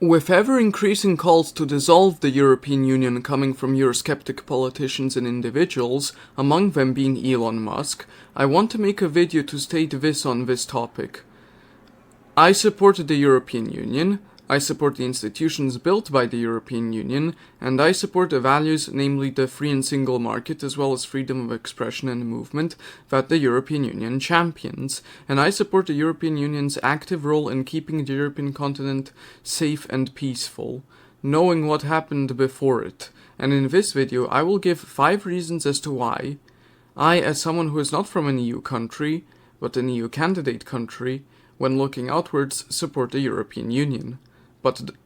With ever-increasing calls to dissolve the European Union coming from Eurosceptic politicians and individuals, among them being Elon Musk, I want to make a video to state this on this topic. I support the European Union, I support the institutions built by the European Union, and I support the values, namely the free and single market, as well as freedom of expression and movement, that the European Union champions, and I support the European Union's active role in keeping the European continent safe and peaceful, knowing what happened before it. And in this video, I will give 5 reasons as to why I, as someone who is not from an EU country, but an EU candidate country, when looking outwards, support the European Union.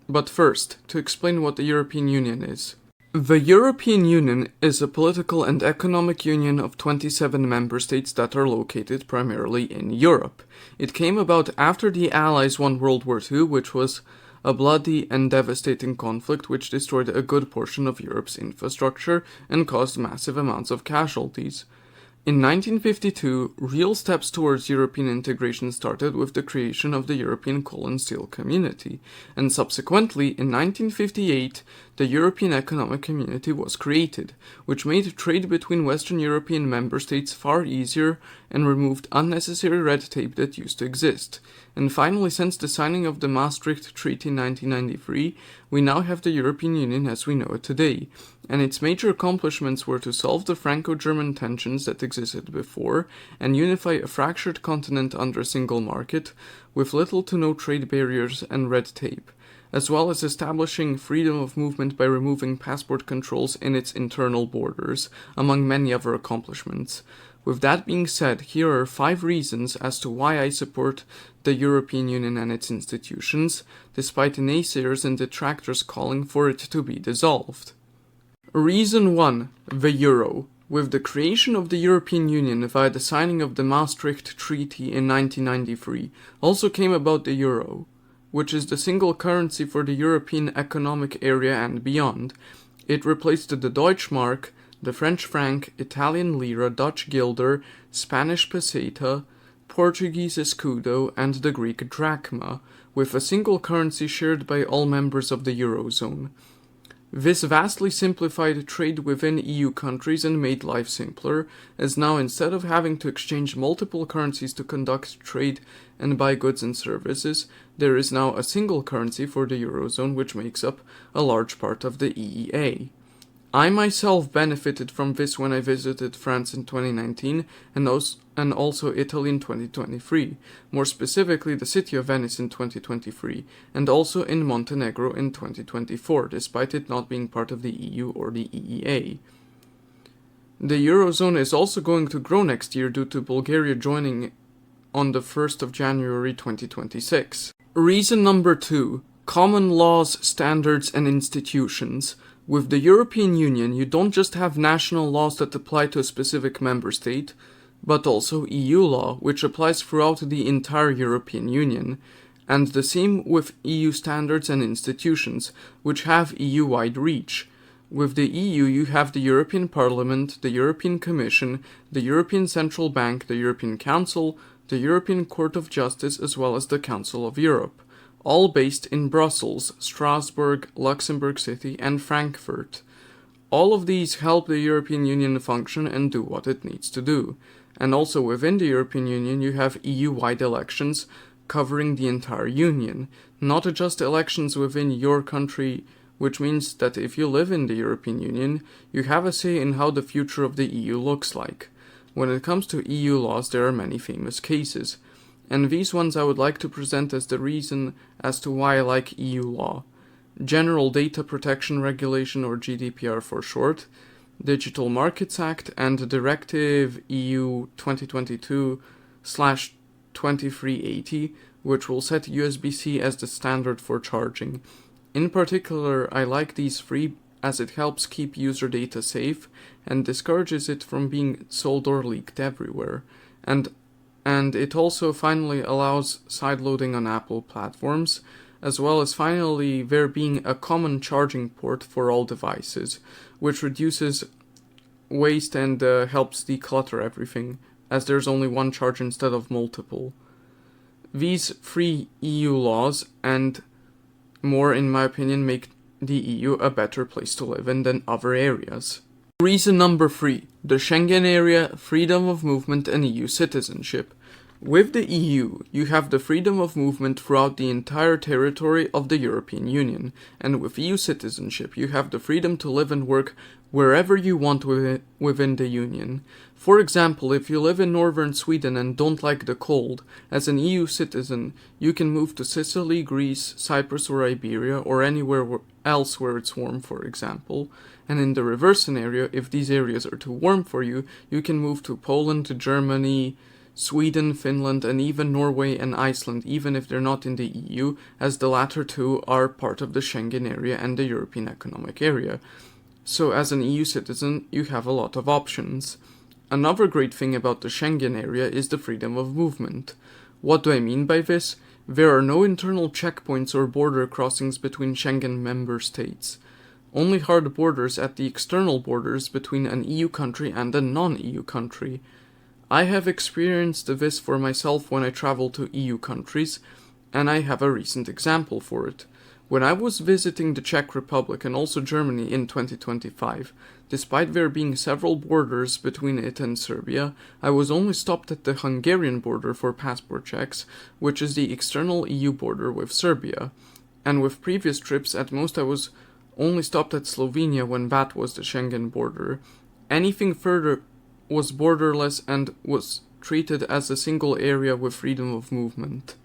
But first, to explain what the European Union is. The European Union is a political and economic union of 27 member states that are located primarily in Europe. It came about after the Allies won World War II, which was a bloody and devastating conflict which destroyed a good portion of Europe's infrastructure and caused massive amounts of casualties. In 1952, real steps towards European integration started with the creation of the European Coal and Steel Community, and subsequently, in 1958, the European Economic Community was created, which made trade between Western European member states far easier and removed unnecessary red tape that used to exist. And finally, since the signing of the Maastricht Treaty in 1993, we now have the European Union as we know it today, and its major accomplishments were to solve the Franco-German tensions that existed before and unify a fractured continent under a single market with little to no trade barriers and red tape, as well as establishing freedom of movement by removing passport controls in its internal borders, among many other accomplishments. With that being said, here are 5 reasons as to why I support the European Union and its institutions, despite naysayers and detractors calling for it to be dissolved. Reason 1. The Euro. With the creation of the European Union via the signing of the Maastricht Treaty in 1993, also came about the Euro, which is the single currency for the European Economic Area and beyond. It replaced the Deutschmark, the French franc, Italian lira, Dutch guilder, Spanish peseta, Portuguese escudo, and the Greek drachma, with a single currency shared by all members of the Eurozone. This vastly simplified trade within EU countries and made life simpler, as now instead of having to exchange multiple currencies to conduct trade and buy goods and services, there is now a single currency for the Eurozone, which makes up a large part of the EEA. I myself benefited from this when I visited France in 2019 and also Italy in 2023, more specifically the city of Venice in 2023, and also in Montenegro in 2024, despite it not being part of the EU or the EEA. The Eurozone is also going to grow next year due to Bulgaria joining on the 1st of January 2026. Reason number 2. Common laws, standards, and institutions. With the European Union, you don't just have national laws that apply to a specific member state, but also EU law, which applies throughout the entire European Union, and the same with EU standards and institutions, which have EU-wide reach. With the EU, you have the European Parliament, the European Commission, the European Central Bank, the European Council, the European Court of Justice, as well as the Council of Europe, all based in Brussels, Strasbourg, Luxembourg City, and Frankfurt. All of these help the European Union function and do what it needs to do. And also within the European Union, you have EU-wide elections covering the entire Union, not just elections within your country, which means that if you live in the European Union, you have a say in how the future of the EU looks like. When it comes to EU laws, there are many famous cases, and these ones I would like to present as the reason as to why I like EU law. General Data Protection Regulation, or GDPR for short, Digital Markets Act, and Directive EU 2022/2380, which will set USB-C as the standard for charging. In particular, I like these 3 as it helps keep user data safe and discourages it from being sold or leaked everywhere. And it also finally allows sideloading on Apple platforms, as well as finally there being a common charging port for all devices, which reduces waste and helps declutter everything, as there's only one charge instead of multiple. These 3 EU laws and more, in my opinion, make the EU a better place to live in than other areas. Reason number 3. The Schengen area, freedom of movement and EU citizenship. With the EU, you have the freedom of movement throughout the entire territory of the European Union, and with EU citizenship, you have the freedom to live and work wherever you want within the Union. For example, if you live in northern Sweden and don't like the cold, as an EU citizen, you can move to Sicily, Greece, Cyprus or Iberia, or anywhere else where it's warm, for example. And in the reverse scenario, if these areas are too warm for you, you can move to Poland, to Germany, Sweden, Finland, and even Norway and Iceland, even if they're not in the EU, as the latter two are part of the Schengen area and the European Economic Area. So as an EU citizen, you have a lot of options. Another great thing about the Schengen area is the freedom of movement. What do I mean by this? There are no internal checkpoints or border crossings between Schengen member states. Only hard borders at the external borders between an EU country and a non-EU country. I have experienced this for myself when I travel to EU countries, and I have a recent example for it. When I was visiting the Czech Republic and also Germany in 2025, despite there being several borders between it and Serbia, I was only stopped at the Hungarian border for passport checks, which is the external EU border with Serbia. And with previous trips, at most I was only stopped at Slovenia when that was the Schengen border. Anything further was borderless and was treated as a single area with freedom of movement.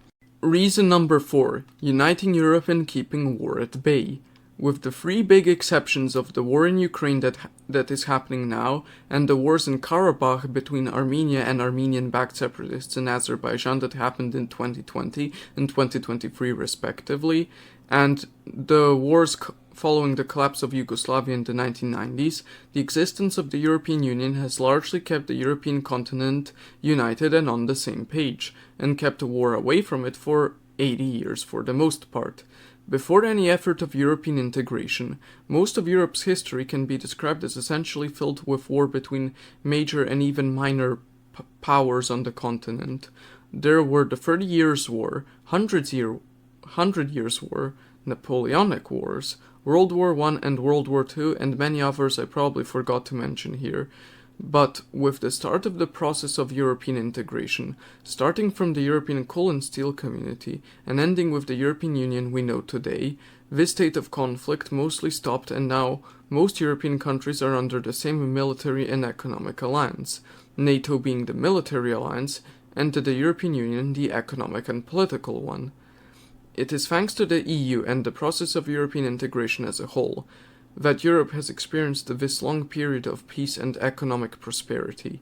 Reason number 4. Uniting Europe and keeping war at bay. With the 3 big exceptions of the war in Ukraine that is happening now, and the wars in Karabakh between Armenia and Armenian-backed separatists in Azerbaijan that happened in 2020 and 2023 respectively, and the wars following the collapse of Yugoslavia in the 1990s, the existence of the European Union has largely kept the European continent united and on the same page, and kept war away from it for 80 years for the most part. Before any effort of European integration, most of Europe's history can be described as essentially filled with war between major and even minor powers on the continent. There were the 30 Years' War, 100 Years' War, Napoleonic Wars, World War I and World War II, and many others I probably forgot to mention here. But with the start of the process of European integration, starting from the European coal and steel community and ending with the European Union we know today, this state of conflict mostly stopped, and now most European countries are under the same military and economic alliance, NATO being the military alliance and the European Union the economic and political one. It is thanks to the EU and the process of European integration as a whole that Europe has experienced this long period of peace and economic prosperity.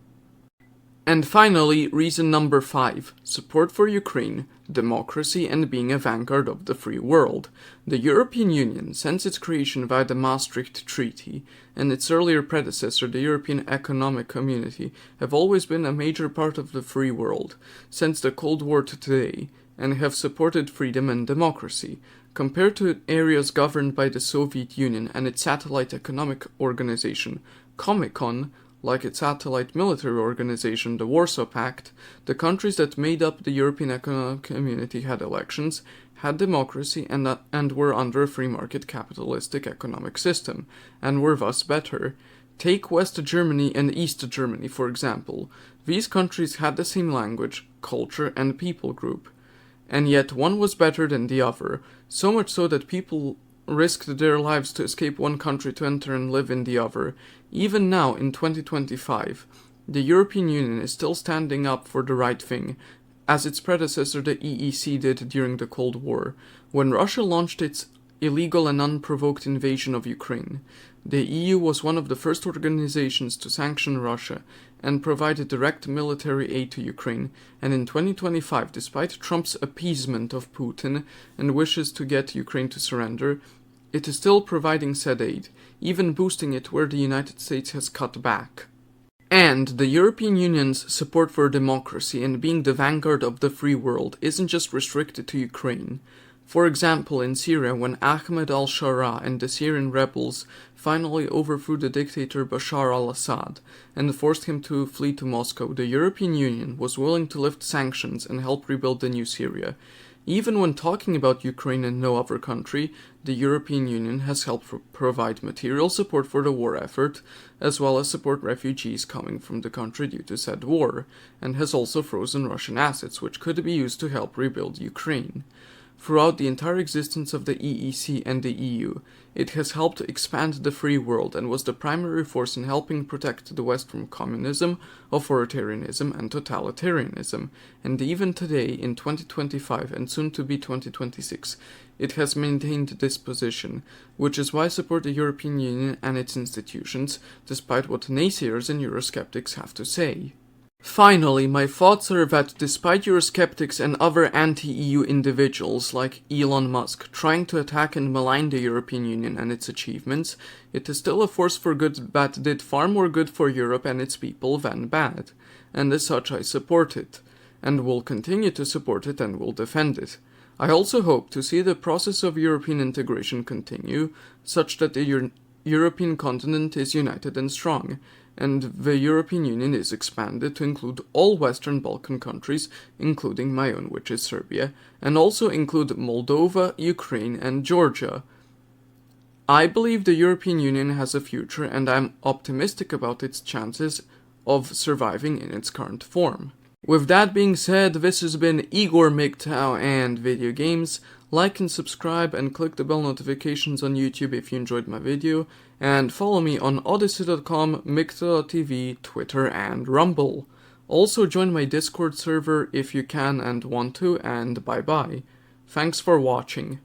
And finally, reason number 5, support for Ukraine, democracy and being a vanguard of the free world. The European Union, since its creation via the Maastricht Treaty, and its earlier predecessor, the European Economic Community, have always been a major part of the free world, since the Cold War to today, and have supported freedom and democracy. Compared to areas governed by the Soviet Union and its satellite economic organization, Comecon, like its satellite military organization, the Warsaw Pact, the countries that made up the European Economic Community had elections, had democracy, and were under a free market capitalistic economic system, and were thus better. Take West Germany and East Germany, for example. These countries had the same language, culture, and people group. And yet one was better than the other, so much so that people risked their lives to escape one country to enter and live in the other. Even now, in 2025, the European Union is still standing up for the right thing, as its predecessor the EEC did during the Cold War, when Russia launched its illegal and unprovoked invasion of Ukraine. The EU was one of the first organizations to sanction Russia and provided direct military aid to Ukraine, and in 2025, despite Trump's appeasement of Putin and wishes to get Ukraine to surrender, it is still providing said aid, even boosting it where the United States has cut back. And the European Union's support for democracy and being the vanguard of the free world isn't just restricted to Ukraine. For example, in Syria, when Ahmed al-Shara and the Syrian rebels finally overthrew the dictator Bashar al-Assad and forced him to flee to Moscow, the European Union was willing to lift sanctions and help rebuild the new Syria. Even when talking about Ukraine and no other country, the European Union has helped provide material support for the war effort, as well as support refugees coming from the country due to said war, and has also frozen Russian assets which could be used to help rebuild Ukraine. Throughout the entire existence of the EEC and the EU, it has helped expand the free world and was the primary force in helping protect the West from communism, authoritarianism, and totalitarianism, and even today, in 2025 and soon to be 2026, it has maintained this position, which is why I support the European Union and its institutions, despite what naysayers and Eurosceptics have to say. Finally, my thoughts are that despite Eurosceptics and other anti-EU individuals like Elon Musk trying to attack and malign the European Union and its achievements, it is still a force for good that did far more good for Europe and its people than bad, and as such I support it, and will continue to support it and will defend it. I also hope to see the process of European integration continue, such that the European continent is united and strong, and the European Union is expanded to include all Western Balkan countries, including my own, which is Serbia, and also include Moldova, Ukraine, and Georgia. I believe the European Union has a future, and I'm optimistic about its chances of surviving in its current form. With that being said, this has been Igor MGTOW and Video Games. Like and subscribe and click the bell notifications on YouTube if you enjoyed my video, and follow me on odyssey.com, MGTOW.tv, Twitter, and Rumble. Also join my Discord server if you can and want to, and bye bye. Thanks for watching.